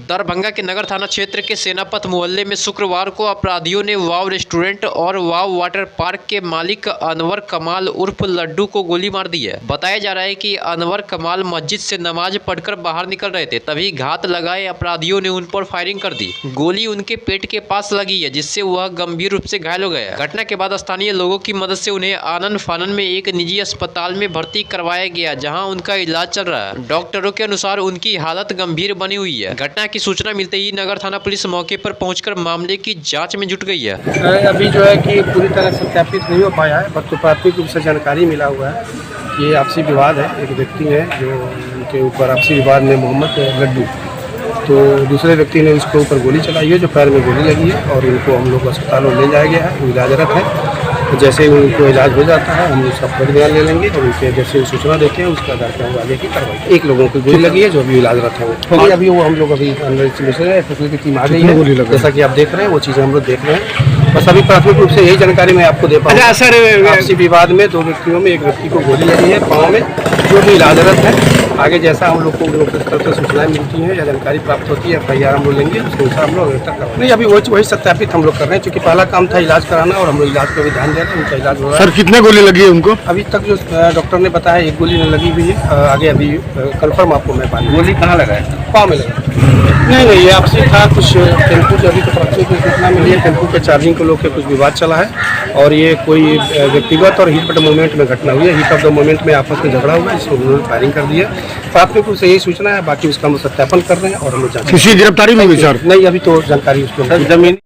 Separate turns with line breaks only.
दरभंगा के नगर थाना क्षेत्र के सेनापथ मोहल्ले में शुक्रवार को अपराधियों ने वाव रेस्टोरेंट और वाव वाटर पार्क के मालिक अनवर कमाल उर्फ लड्डू को गोली मार दी है। बताया जा रहा है कि अनवर कमाल मस्जिद से नमाज पढ़कर बाहर निकल रहे थे, तभी घात लगाए अपराधियों ने उन पर फायरिंग कर दी। गोली उनके पेट के पास लगी है, जिससे वह गंभीर रूप से घायल हो गया। घटना के बाद स्थानीय लोगों की मदद से उन्हें आनन फानन में एक निजी अस्पताल में भर्ती करवाया गया, जहाँ उनका इलाज चल रहा है। डॉक्टरों के अनुसार उनकी हालत गंभीर बनी हुई है। घटना की सूचना मिलते ही नगर थाना पुलिस मौके पर पहुंचकर मामले की जांच में जुट गई है।
अभी जो है कि पूरी तरह सत्यापित नहीं हो पाया है, पर तो प्राथमिक रूप से जानकारी मिला हुआ है कि ये आपसी विवाद है। एक व्यक्ति है जो उनके ऊपर आपसी विवाद में मोहम्मद लड्डू, तो दूसरे व्यक्ति ने उसके ऊपर गोली चलाई है, जो पैर में गोली लगी है और उनको हम लोग अस्पताल में ले जाया गया है, वो इलाजरत है। तो जैसे ही उनको इलाज हो जाता है हम उसका फर्ज बयान ले लेंगे और उनके जैसे सूचना देते हैं उसका आधार पर आगे की कार्रवाई। एक लोगों को गोली लगी है जो अभी इलाजरत है, वो अभी वो हम लोग अभी अंदर फैसिलिटी की टीम आ गई है, जैसा कि आप देख रहे हैं वो चीज़ें हम लोग देख रहे हैं। बस अभी प्राथमिक रूप से यही जानकारी मैं आपको दे पाऊँ। आपसी विवाद में दो व्यक्तियों में एक व्यक्ति को गोली लगी है पाँव में, जो भी इलाजरत है। आगे जैसा हम लोग को सूचनाएं मिलती हैं या जानकारी प्राप्त होती है FIR हम लोग लेंगे, उसके अनुसार हम लोग नहीं अभी वही सत्यापित हम लोग कर रहे हैं, क्योंकि पहला काम था इलाज कराना और हम लोग इलाज पर भी ध्यान दे रहे हैं। उनका इलाज हो रहा है।
सर कितने गोली लगी है उनको?
अभी तक जो डॉक्टर ने बताया एक गोली लगी हुई है, आगे अभी कंफर्म आपको मैं पानी।
गोली कहाँ लगा है?
पाँव में लगा। नहीं ये आपसे था कुछ टेम्पू जो अभी तो प्राथमिक सूचना मिली है, टेम्पू के चार्जिंग को लेकर कुछ विवाद चला है और ये कोई व्यक्तिगत और हीट ऑफ द मोमेंट में घटना हुई है। हीट ऑफ द मोमेंट में आपस में झगड़ा हुआ है, जिसमें उन्होंने फायरिंग कर दी है। प्राथमिक रूप से यही सूचना है, बाकी उसका हम सत्यापन कर रहे हैं और हम लोग
किसी गिरफ्तारी में हुई सर?
नहीं अभी तो जानकारी उसको जमीन